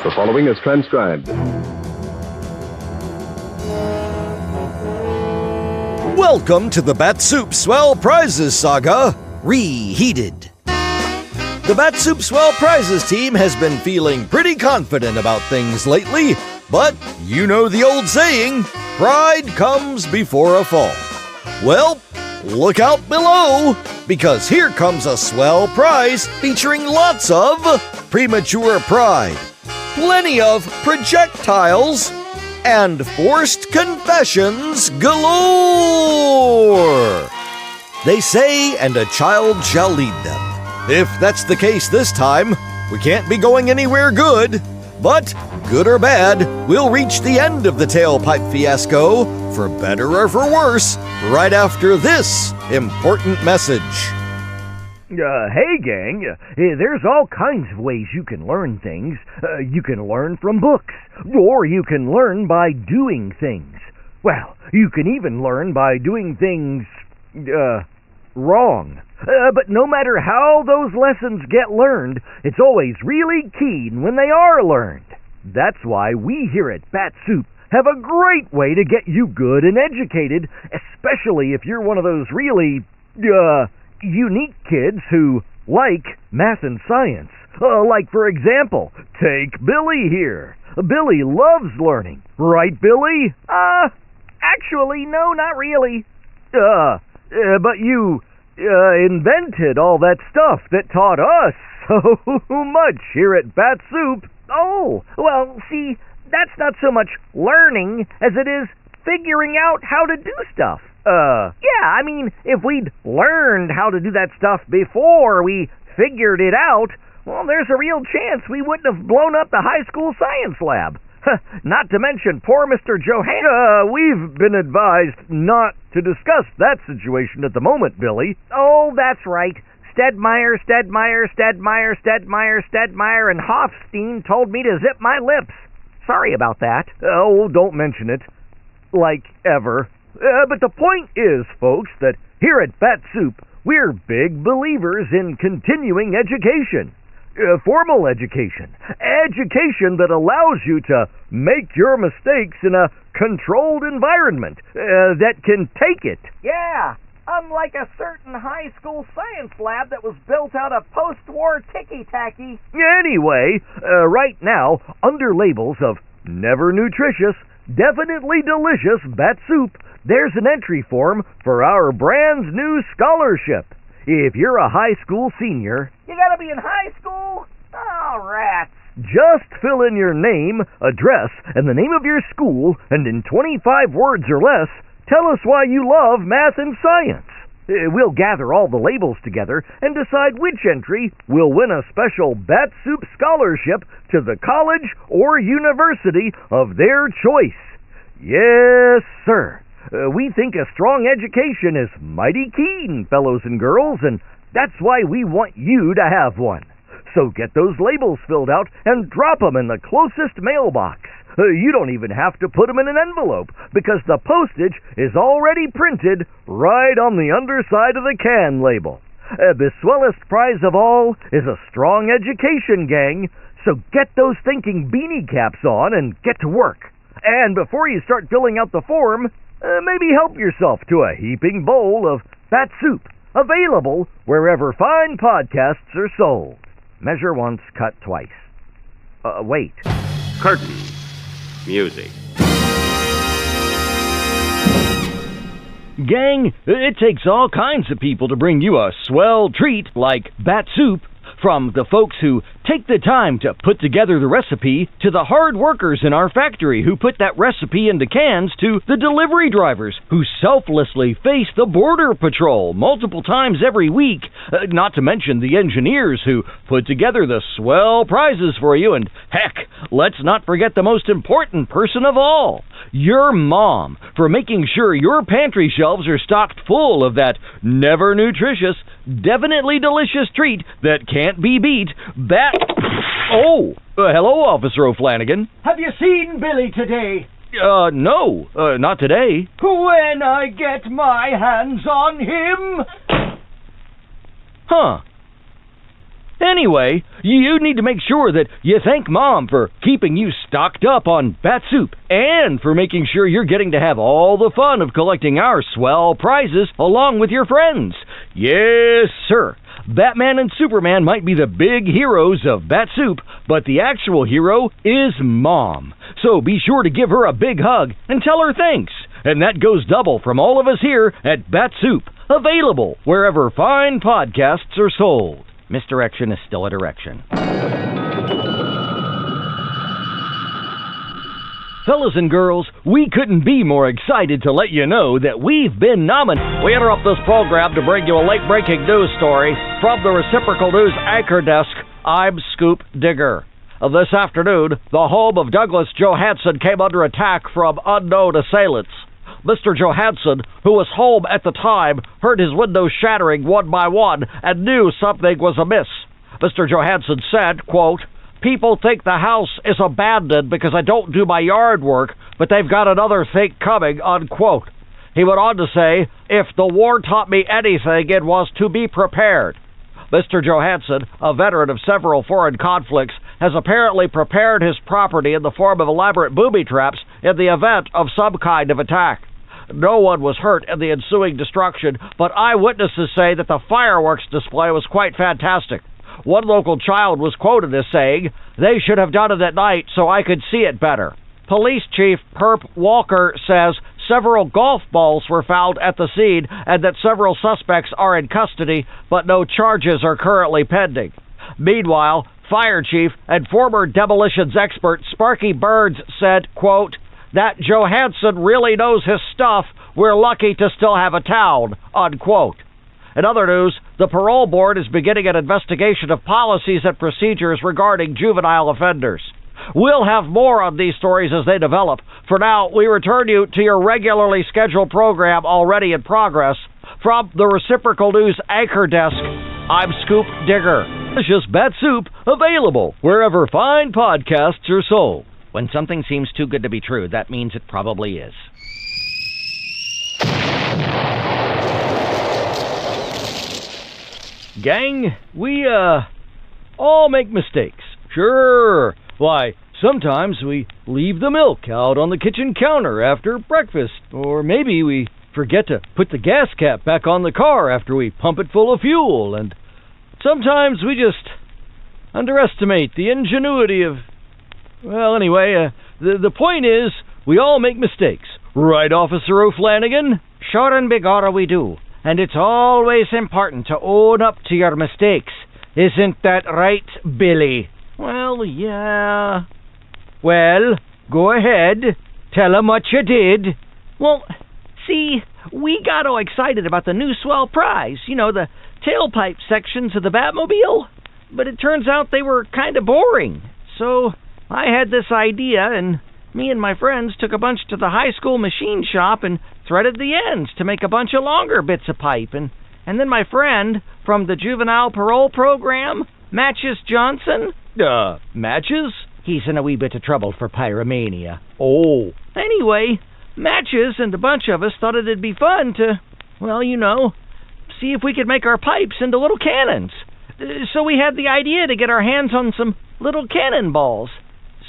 The following is transcribed. Welcome to the Bat-Supe Swell Prizes Saga, Reheated. The Bat-Supe Swell Prizes team has been feeling pretty confident about things lately, but you know the old saying, pride comes before a fall. Well, look out below, because here comes a swell prize featuring lots of premature pride, plenty of projectiles, and forced confessions galore. They say, and a child shall lead them. If that's the case this time, we can't be going anywhere good. But, good or bad, we'll reach the end of the tailpipe fiasco, for better or for worse, right after this important message. Hey gang, there's all kinds of ways you can learn things. You can learn from books, or you can learn by doing things. Well, you can even learn by doing things, wrong. But no matter how those lessons get learned, it's always really keen when they are learned. That's why we here at Bat-Supe have a great way to get you good and educated, especially if you're one of those really, unique kids who like math and science. Like, for example, take Billy here. Billy loves learning. Right, Billy? Actually, no, not really. But you, invented all that stuff that taught us so much here at Bat-Supe. Oh, well, see, that's not so much learning as it is figuring out how to do stuff. Yeah, I mean, if we'd learned how to do that stuff before we figured it out, well, there's a real chance we wouldn't have blown up the high school science lab. Not to mention poor Mr. Johann. We've been advised not to discuss that situation at the moment, Billy. Oh, that's right. Stedmeyer, and Hofstein told me to zip my lips. Sorry about that. Oh, don't mention it. Like, ever. But the point is, folks, that here at Bat-Supe, we're big believers in continuing education. Formal education. Education that allows you to make your mistakes in a controlled environment that can take it. Yeah, unlike a certain high school science lab that was built out of post-war ticky-tacky. Anyway, right now, under labels of never nutritious, definitely delicious Bat-Supe, there's an entry form for our brand new scholarship. If you're a high school senior, you gotta be in high school? Oh, rats. Just fill in your name, address, and the name of your school, and in 25 words or less, tell us why you love math and science. We'll gather all the labels together and decide which entry will win a special Bat-Supe scholarship to the college or university of their choice. Yes, sir. We think a strong education is mighty keen, fellows and girls, and that's why we want you to have one. So get those labels filled out and drop them in the closest mailbox. You don't even have to put them in an envelope, because the postage is already printed right on the underside of the can label. The swellest prize of all is a strong education, gang, so get those thinking beanie caps on and get to work. And before you start filling out the form, maybe help yourself to a heaping bowl of Bat-Supe, available wherever fine podcasts are sold. Measure once, cut twice. Wait. Curtain. Music. Gang, it takes all kinds of people to bring you a swell treat like Bat-Supe. From the folks who take the time to put together the recipe, to the hard workers in our factory who put that recipe into cans, to the delivery drivers who selflessly face the border patrol multiple times every week, not to mention the engineers who put together the swell prizes for you, and heck, let's not forget the most important person of all, your mom, for making sure your pantry shelves are stocked full of that never nutritious, definitely delicious treat that can't be beat, hello, Officer O'Flanagan. Have you seen Billy today? No, not today. When I get my hands on him. Huh. Anyway, you need to make sure that you thank Mom for keeping you stocked up on Bat-Supe and for making sure you're getting to have all the fun of collecting our swell prizes along with your friends. Yes, sir. Batman and Superman might be the big heroes of Bat-Supe, but the actual hero is Mom. So be sure to give her a big hug and tell her thanks. And that goes double from all of us here at Bat-Supe. Available wherever fine podcasts are sold. Misdirection is still a direction. Fellas and girls, we couldn't be more excited to let you know that we've been nominated. We interrupt this program to bring you a late-breaking news story from the Reciprocal News anchor desk. I'm Scoop Digger. This afternoon, the home of Douglas Johansson came under attack from unknown assailants. Mr. Johansson, who was home at the time, heard his windows shattering one by one and knew something was amiss. Mr. Johansson said, quote, "People think the house is abandoned because I don't do my yard work, but they've got another think coming," unquote. He went on to say, "If the war taught me anything, it was to be prepared." Mr. Johansson, a veteran of several foreign conflicts, has apparently prepared his property in the form of elaborate booby traps in the event of some kind of attack. No one was hurt in the ensuing destruction, but eyewitnesses say that the fireworks display was quite fantastic. One local child was quoted as saying, "They should have done it at night so I could see it better." Police Chief Perp Walker says several golf balls were found at the scene and that several suspects are in custody, but no charges are currently pending. Meanwhile, Fire Chief and former demolitions expert Sparky Burns said, quote, "That Johansson really knows his stuff. We're lucky to still have a town," unquote. In other news, the Parole Board is beginning an investigation of policies and procedures regarding juvenile offenders. We'll have more on these stories as they develop. For now, we return you to your regularly scheduled program already in progress. From the Reciprocal News anchor desk, I'm Scoop Digger. Delicious Bat-Supe, available wherever fine podcasts are sold. When something seems too good to be true, that means it probably is. Gang, we, all make mistakes. Sure. Why, sometimes we leave the milk out on the kitchen counter after breakfast. Or maybe we forget to put the gas cap back on the car after we pump it full of fuel. And sometimes we just underestimate the ingenuity of... Well, anyway, the point is, we all make mistakes. Right, Officer O'Flanagan? Sure and begorra we do. And it's always important to own up to your mistakes. Isn't that right, Billy? Well, yeah. Well, go ahead. Tell 'em what you did. Well, see, we got all excited about the new Swell prize. You know, the tailpipe sections of the Batmobile. But it turns out they were kind of boring. So I had this idea, and me and my friends took a bunch to the high school machine shop and threaded the ends to make a bunch of longer bits of pipe. And then my friend from the juvenile parole program, Matches Johnson... Matches? He's in a wee bit of trouble for pyromania. Oh. Anyway, Matches and a bunch of us thought it'd be fun to, well, you know, see if we could make our pipes into little cannons. So we had the idea to get our hands on some little cannonballs.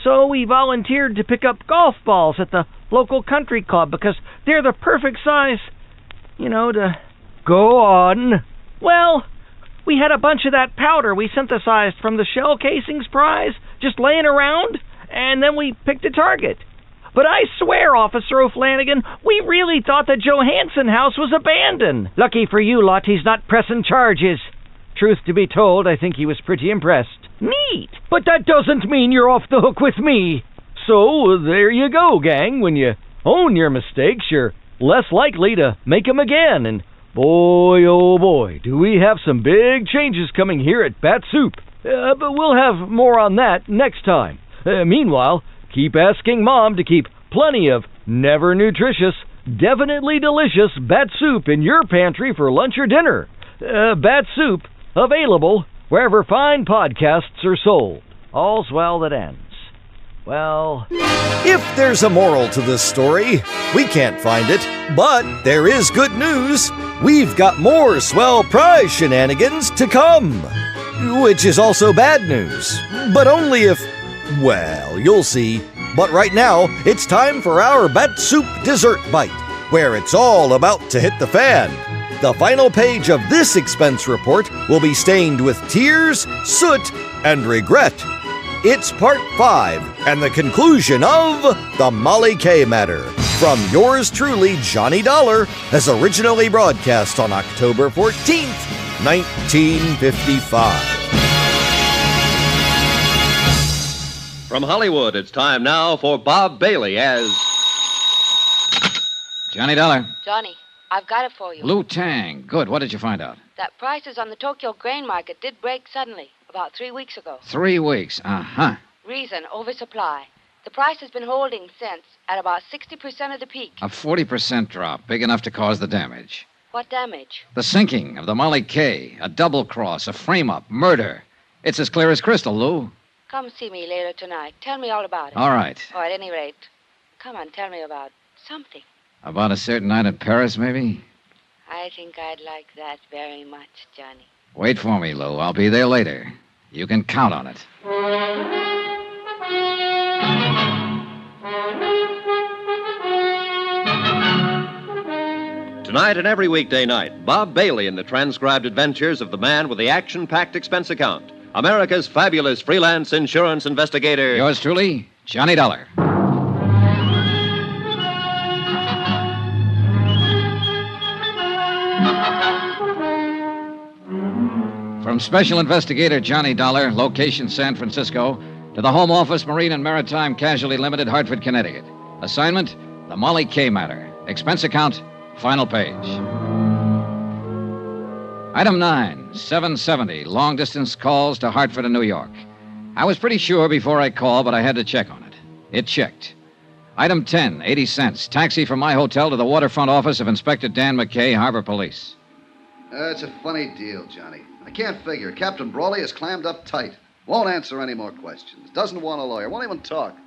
So we volunteered to pick up golf balls at the local country club because they're the perfect size, you know, to... Go on. Well, we had a bunch of that powder we synthesized from the shell casings prize just laying around, and then we picked a target. But I swear, Officer O'Flanagan, we really thought the Johansson house was abandoned. Lucky for you lot, he's not pressing charges. Truth to be told, I think he was pretty impressed. Neat. But that doesn't mean you're off the hook with me. So, there you go, gang. When you own your mistakes, you're less likely to make them again. And boy, oh boy, do we have some big changes coming here at Bat-Supe. But we'll have more on that next time. Meanwhile, keep asking Mom to keep plenty of never nutritious, definitely delicious Bat-Supe in your pantry for lunch or dinner. Bat-Supe, available wherever fine podcasts are sold. All's well that ends. Well... If there's a moral to this story, we can't find it. But there is good news. We've got more Swell prize shenanigans to come. which is also bad news. But only if, well, you'll see. But right now, it's time for our Bat-Supe dessert bite, where it's all about to hit the fan. The final page of this expense report will be stained with tears, soot, and regret. It's part 5 and the conclusion of the Molly K matter. From yours truly, Johnny Dollar, as originally broadcast on October 14th, 1955. From Hollywood, it's time now for Bob Bailey as... Johnny Dollar. Johnny, I've got it for you. Blue Tang. Good. What did you find out? That prices on the Tokyo grain market did break suddenly, about 3 weeks ago. 3 weeks. Uh-huh. Reason, oversupply. The price has been holding since, at about 60% of the peak. A 40% drop, big enough to cause the damage. What damage? The sinking of the Molly K, a double cross, a frame-up, murder. It's as clear as crystal, Lou. Come see me later tonight. Tell me all about it. All right. Or at any rate, come on, tell me about something. About a certain night in Paris, maybe? I think I'd like that very much, Johnny. Wait for me, Lou. I'll be there later. You can count on it. Tonight and every weekday night, Bob Bailey in the transcribed adventures of the man with the action-packed expense account. America's fabulous freelance insurance investigator. Yours truly, Johnny Dollar. From Special Investigator Johnny Dollar, location San Francisco, to the Home Office, Marine and Maritime Casualty Limited, Hartford, Connecticut. Assignment, the Molly K matter. Expense account, final page. Item 9, 770, long-distance calls to Hartford and New York. I was pretty sure before I called, but I had to check on it. It checked. Item 10, 80 cents, taxi from my hotel to the waterfront office of Inspector Dan McKay, Harbor Police. It's a funny deal, Johnny. I can't figure. Captain Brawley is clammed up tight. Won't answer any more questions. Doesn't want a lawyer. Won't even talk.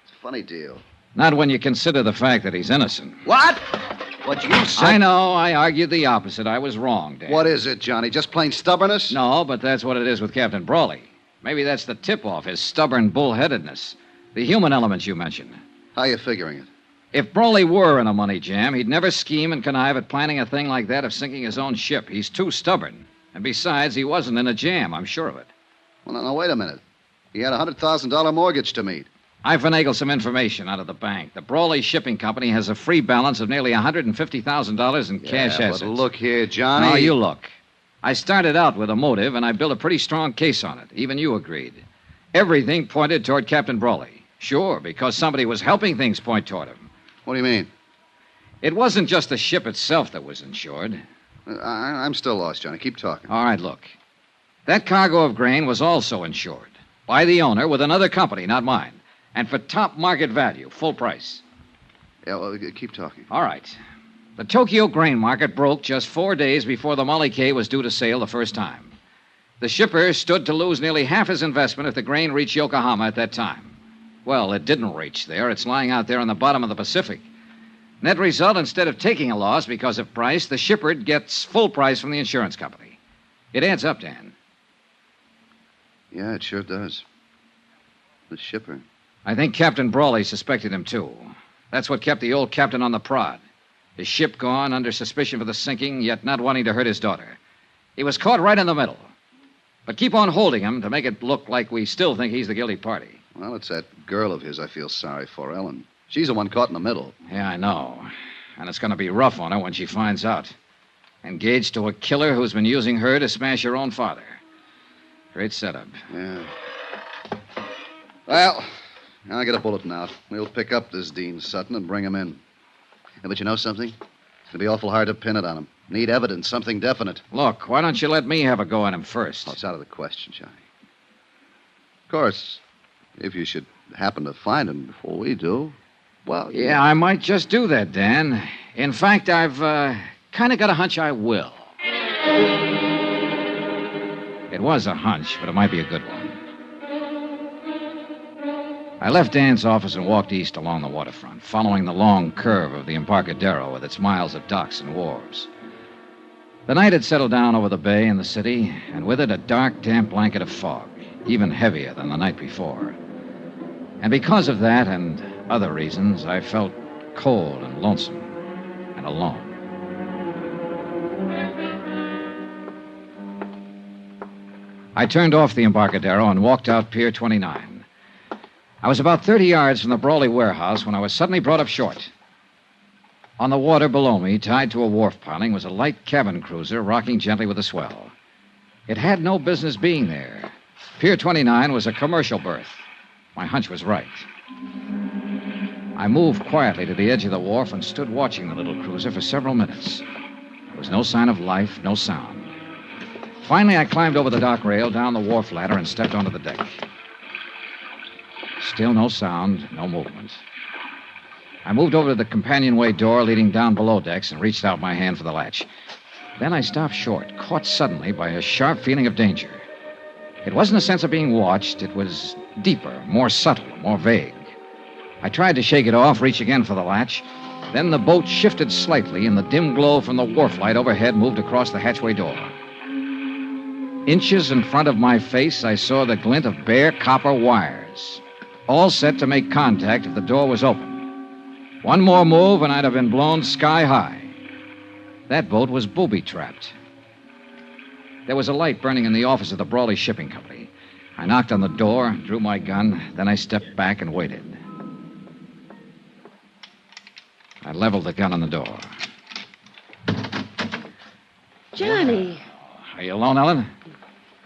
It's a funny deal. Not when you consider the fact that he's innocent. What? What you said? I know. I argued the opposite. I was wrong, Dan. What is it, Johnny? Just plain stubbornness? No, but that's what it is with Captain Brawley. Maybe that's the tip-off, his stubborn bullheadedness. The human elements you mentioned. How you figuring it? If Brawley were in a money jam, he'd never scheme and connive at planning a thing like that of sinking his own ship. He's too stubborn. And besides, he wasn't in a jam, I'm sure of it. Well, now, wait a minute. He had a $100,000 mortgage to meet. I finagled some information out of the bank. The Brawley Shipping Company has a free balance of nearly $150,000 in cash assets. But look here, Johnny. No, you look. I started out with a motive, and I built a pretty strong case on it. Even you agreed. Everything pointed toward Captain Brawley. Sure, because somebody was helping things point toward him. What do you mean? It wasn't just the ship itself that was insured. I'm still lost, Johnny. Keep talking. All right, look. That cargo of grain was also insured by the owner with another company, not mine, and for top market value, full price. Yeah, well, keep talking. All right. The Tokyo grain market broke just 4 days before the Molly K was due to sail the first time. The shipper stood to lose nearly half his investment if the grain reached Yokohama at that time. Well, it didn't reach there. It's lying out there on the bottom of the Pacific. Net result, instead of taking a loss because of price, the shipper gets full price from the insurance company. It adds up, Dan. Yeah, it sure does. The shipper. I think Captain Brawley suspected him, too. That's what kept the old captain on the prod. His ship gone, under suspicion for the sinking, yet not wanting to hurt his daughter. He was caught right in the middle. But keep on holding him to make it look like we still think he's the guilty party. Well, it's that girl of his I feel sorry for, Ellen. She's the one caught in the middle. Yeah, I know. And it's going to be rough on her when she finds out. Engaged to a killer who's been using her to smash her own father. Great setup. Yeah. Well, I'll get a bulletin out. We'll pick up this Dean Sutton and bring him in. Yeah, but you know something? It's going to be awful hard to pin it on him. Need evidence, something definite. Look, why don't you let me have a go at him first? Oh, it's out of the question, Johnny. Of course, if you should happen to find him before we do, well... Yeah, I might just do that, Dan. In fact, I've kind of got a hunch I will. It was a hunch, but it might be a good one. I left Dan's office and walked east along the waterfront, following the long curve of the Embarcadero with its miles of docks and wharves. The night had settled down over the bay and the city, and with it a dark, damp blanket of fog, even heavier than the night before. And because of that and other reasons, I felt cold and lonesome and alone. I turned off the Embarcadero and walked out Pier 29. I was about 30 yards from the Brawley warehouse when I was suddenly brought up short. On the water below me, tied to a wharf piling, was a light cabin cruiser rocking gently with a swell. It had no business being there. Pier 29 was a commercial berth. My hunch was right. I moved quietly to the edge of the wharf and stood watching the little cruiser for several minutes. There was no sign of life, no sound. Finally, I climbed over the dock rail, down the wharf ladder, and stepped onto the deck. Still no sound, no movement. I moved over to the companionway door leading down below decks and reached out my hand for the latch. Then I stopped short, caught suddenly by a sharp feeling of danger. It wasn't a sense of being watched. It was deeper, more subtle, more vague. I tried to shake it off, reach again for the latch. Then the boat shifted slightly, and the dim glow from the wharf light overhead moved across the hatchway door. Inches in front of my face, I saw the glint of bare copper wires, all set to make contact if the door was open. One more move, and I'd have been blown sky high. That boat was booby-trapped. There was a light burning in the office of the Brawley Shipping Company. I knocked on the door, drew my gun, then I stepped back and waited. I leveled the gun on the door. Johnny. Are you alone, Ellen?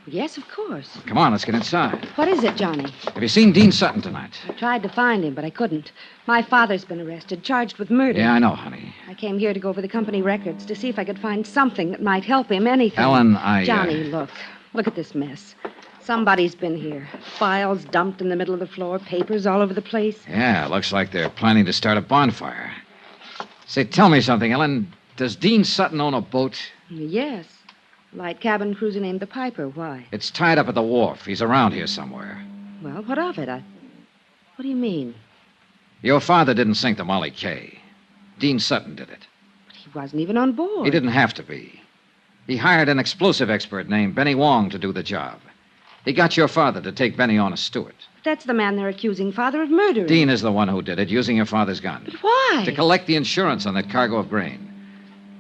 Yes, of course. Come on, let's get inside. What is it, Johnny? Have you seen Dean Sutton tonight? I tried to find him, but I couldn't. My father's been arrested, charged with murder. Yeah, I know, honey. I came here to go over the company records to see if I could find something that might help him, anything. Ellen, Johnny, look. Look at this mess. Somebody's been here. Files dumped in the middle of the floor, papers all over the place. Yeah, looks like they're planning to start a bonfire. Say, tell me something, Ellen. Does Dean Sutton own a boat? Yes. Light cabin cruiser named the Piper. Why? It's tied up at the wharf. He's around here somewhere. Well, what of it? What do you mean? Your father didn't sink the Molly K. Dean Sutton did it. But he wasn't even on board. He didn't have to be. He hired an explosive expert named Benny Wong to do the job. He got your father to take Benny on as steward. That's the man they're accusing father of murdering. Dean is the one who did it, using your father's gun. But why? To collect the insurance on that cargo of grain.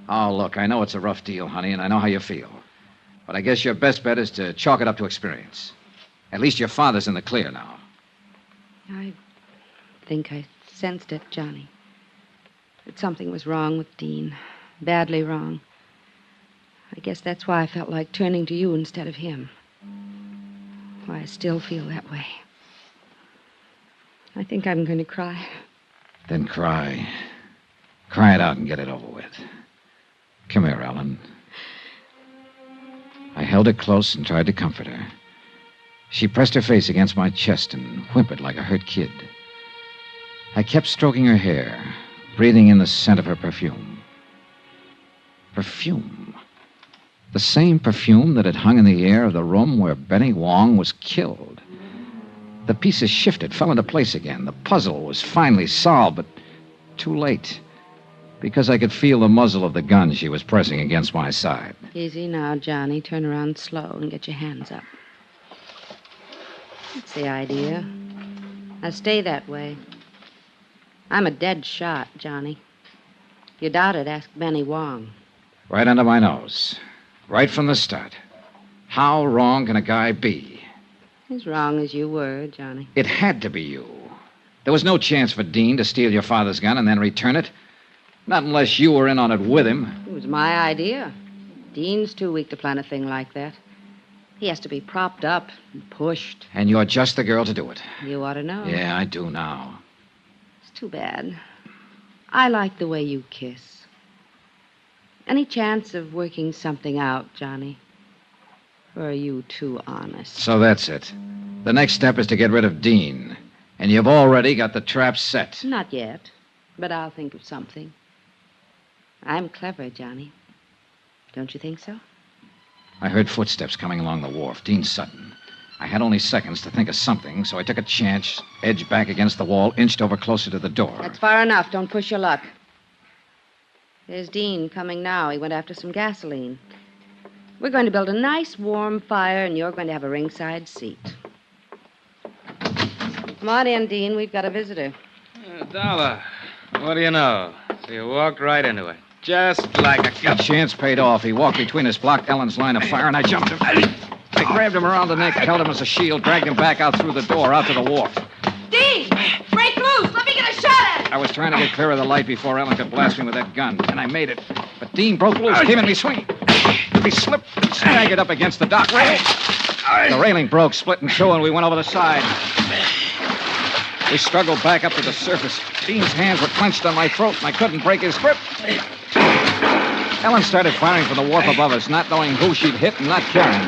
Oh, look, I know it's a rough deal, honey, and I know how you feel. But I guess your best bet is to chalk it up to experience. At least your father's in the clear now. I think I sensed it, Johnny. That something was wrong with Dean. Badly wrong. I guess that's why I felt like turning to you instead of him. Why I still feel that way. I think I'm going to cry. Then cry. Cry it out and get it over with. Come here, Ellen. I held her close and tried to comfort her. She pressed her face against my chest and whimpered like a hurt kid. I kept stroking her hair, breathing in the scent of her perfume. Perfume. The same perfume that had hung in the air of the room where Benny Wong was killed. The pieces shifted, fell into place again. The puzzle was finally solved, but too late. Because I could feel the muzzle of the gun she was pressing against my side. Easy now, Johnny. Turn around slow and get your hands up. That's the idea. Now stay that way. I'm a dead shot, Johnny. If you doubt it, ask Benny Wong. Right under my nose. Right from the start. How wrong can a guy be? As wrong as you were, Johnny. It had to be you. There was no chance for Dean to steal your father's gun and then return it. Not unless you were in on it with him. It was my idea. Dean's too weak to plan a thing like that. He has to be propped up and pushed. And you're just the girl to do it. You ought to know. Yeah, I do now. It's too bad. I like the way you kiss. Any chance of working something out, Johnny? Or are you too honest? So that's it. The next step is to get rid of Dean. And you've already got the trap set. Not yet, but I'll think of something. I'm clever, Johnny. Don't you think so? I heard footsteps coming along the wharf. Dean Sutton. I had only seconds to think of something, so I took a chance, edged back against the wall, inched over closer to the door. That's far enough. Don't push your luck. There's Dean coming now. He went after some gasoline. We're going to build a nice warm fire, and you're going to have a ringside seat. Come on in, Dean. We've got a visitor. Dollar. What do you know? So you walked right into it. Just like a That chance paid off. He walked between us, blocked Ellen's line of fire, and I jumped him. I grabbed him around the neck, held him as a shield, dragged him back out through the door, out to the wharf. Dean! Break loose! Let me get a shot at him! I was trying to get clear of the light before Ellen could blast me with that gun, and I made it. But Dean broke loose, came in me swinging. He slipped and staggered up against the dock railing. The railing broke, split in two, and we went over the side. We struggled back up to the surface. Dean's hands were clenched on my throat, and I couldn't break his grip. Ellen started firing from the wharf above us, not knowing who she'd hit and not caring.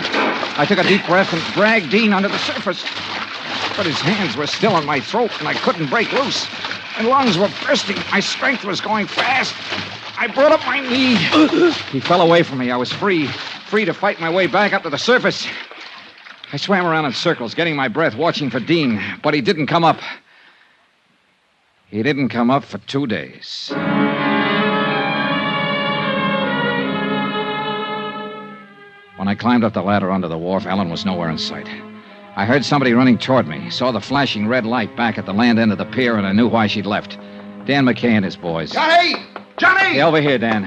I took a deep breath and dragged Dean under the surface. But his hands were still on my throat, and I couldn't break loose. My lungs were bursting. My strength was going fast. I brought up my knee. He fell away from me. I was free to fight my way back up to the surface. I swam around in circles, getting my breath, watching for Dean, but he didn't come up. He didn't come up for 2 days. When I climbed up the ladder onto the wharf, Ellen was nowhere in sight. I heard somebody running toward me, saw the flashing red light back at the land end of the pier, and I knew why she'd left. Dan McKay and his boys. Johnny! Johnny! Hey, over here, Dan.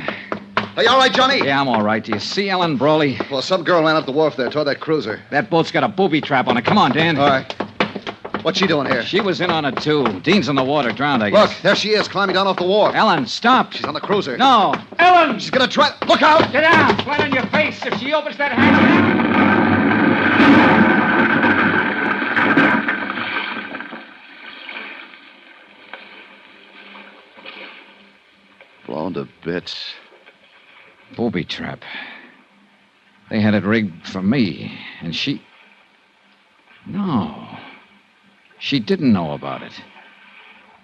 Are you all right, Johnny? Yeah, I'm all right. Do you see Ellen Brawley? Well, some girl ran up the wharf there toward that cruiser. That boat's got a booby trap on it. Come on, Dan. All right. What's she doing here? She was in on it, too. Dean's in the water, drowned, I guess. Look, there she is, climbing down off the wharf. Ellen, stop. She's on the cruiser. No. Ellen! She's gonna try... Look out! Get down! Flat on your face. If she opens that hatch... Blown to bits. Booby trap. They had it rigged for me, and she... No. She didn't know about it.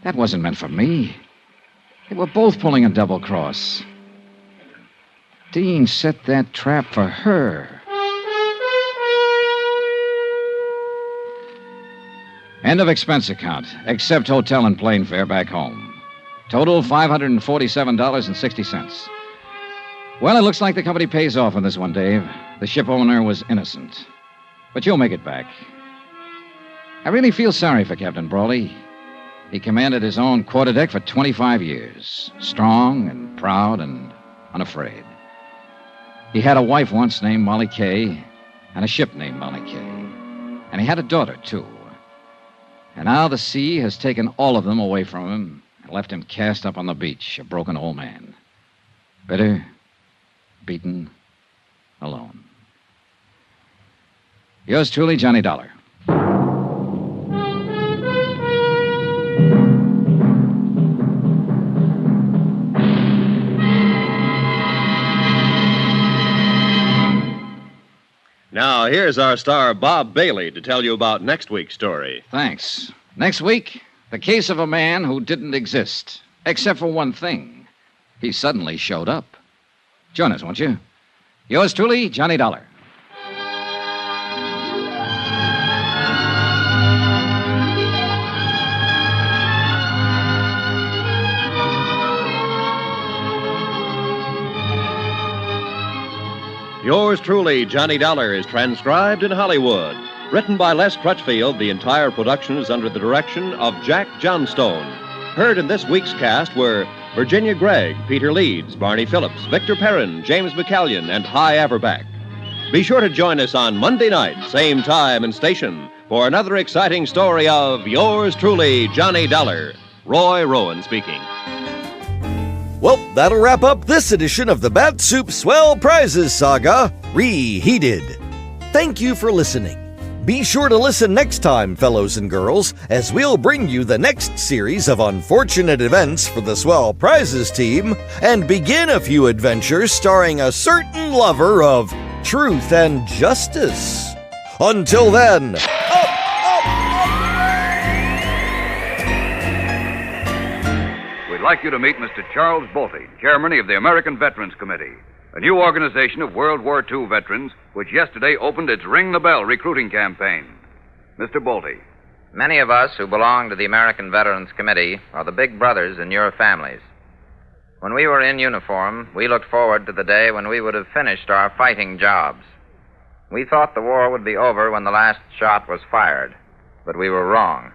That wasn't meant for me. They were both pulling a double cross. Dean set that trap for her. End of expense account, except hotel and plane fare back home. Total $547.60. Well, it looks like the company pays off on this one, Dave. The ship owner was innocent. But you'll make it back. I really feel sorry for Captain Brawley. He commanded his own quarterdeck for 25 years. Strong and proud and unafraid. He had a wife once named Molly Kay, and a ship named Molly Kay. And he had a daughter, too. And now the sea has taken all of them away from him and left him cast up on the beach, a broken old man. Bitter, beaten, alone. Yours truly, Johnny Dollar. Now, here's our star, Bob Bailey, to tell you about next week's story. Thanks. Next week, the case of a man who didn't exist, except for one thing. He suddenly showed up. Join us, won't you? Yours truly, Johnny Dollar. Yours truly, Johnny Dollar, is transcribed in Hollywood. Written by Les Crutchfield, the entire production is under the direction of Jack Johnstone. Heard in this week's cast were Virginia Gregg, Peter Leeds, Barney Phillips, Victor Perrin, James McCallion, and Hy Averback. Be sure to join us on Monday night, same time and station, for another exciting story of Yours truly, Johnny Dollar. Roy Rowan speaking. Well, that'll wrap up this edition of the Bat-Supe Swell Prizes Saga, Reheated. Thank you for listening. Be sure to listen next time, fellows and girls, as we'll bring you the next series of unfortunate events for the Swell Prizes team and begin a few adventures starring a certain lover of truth and justice. Until then, We'd like you to meet Mr. Charles Bolte, chairman of the American Veterans Committee, a new organization of World War II veterans which yesterday opened its Ring the Bell recruiting campaign. Mr. Bolte. Many of us who belong to the American Veterans Committee are the big brothers in your families. When we were in uniform, we looked forward to the day when we would have finished our fighting jobs. We thought the war would be over when the last shot was fired, but we were wrong.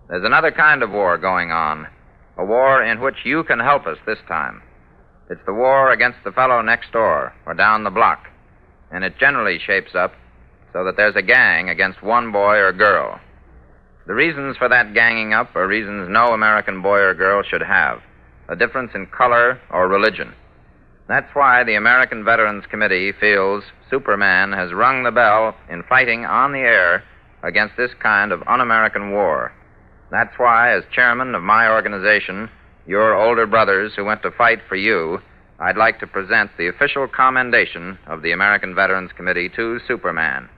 There's another kind of war going on, a war in which you can help us this time. It's the war against the fellow next door or down the block, and it generally shapes up so that there's a gang against one boy or girl. The reasons for that ganging up are reasons no American boy or girl should have, a difference in color or religion. That's why the American Veterans Committee feels Superman has rung the bell in fighting on the air against this kind of un-American war. That's why, as chairman of my organization, your older brothers who went to fight for you, I'd like to present the official commendation of the American Veterans Committee to Superman.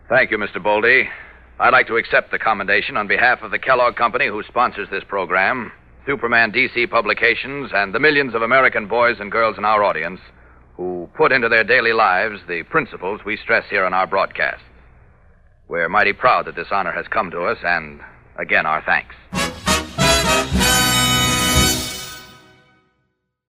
Thank you, Mr. Boldy. I'd like to accept the commendation on behalf of the Kellogg Company, who sponsors this program, Superman DC Publications, and the millions of American boys and girls in our audience who put into their daily lives the principles we stress here on our broadcasts. We're mighty proud that this honor has come to us, and again, our thanks.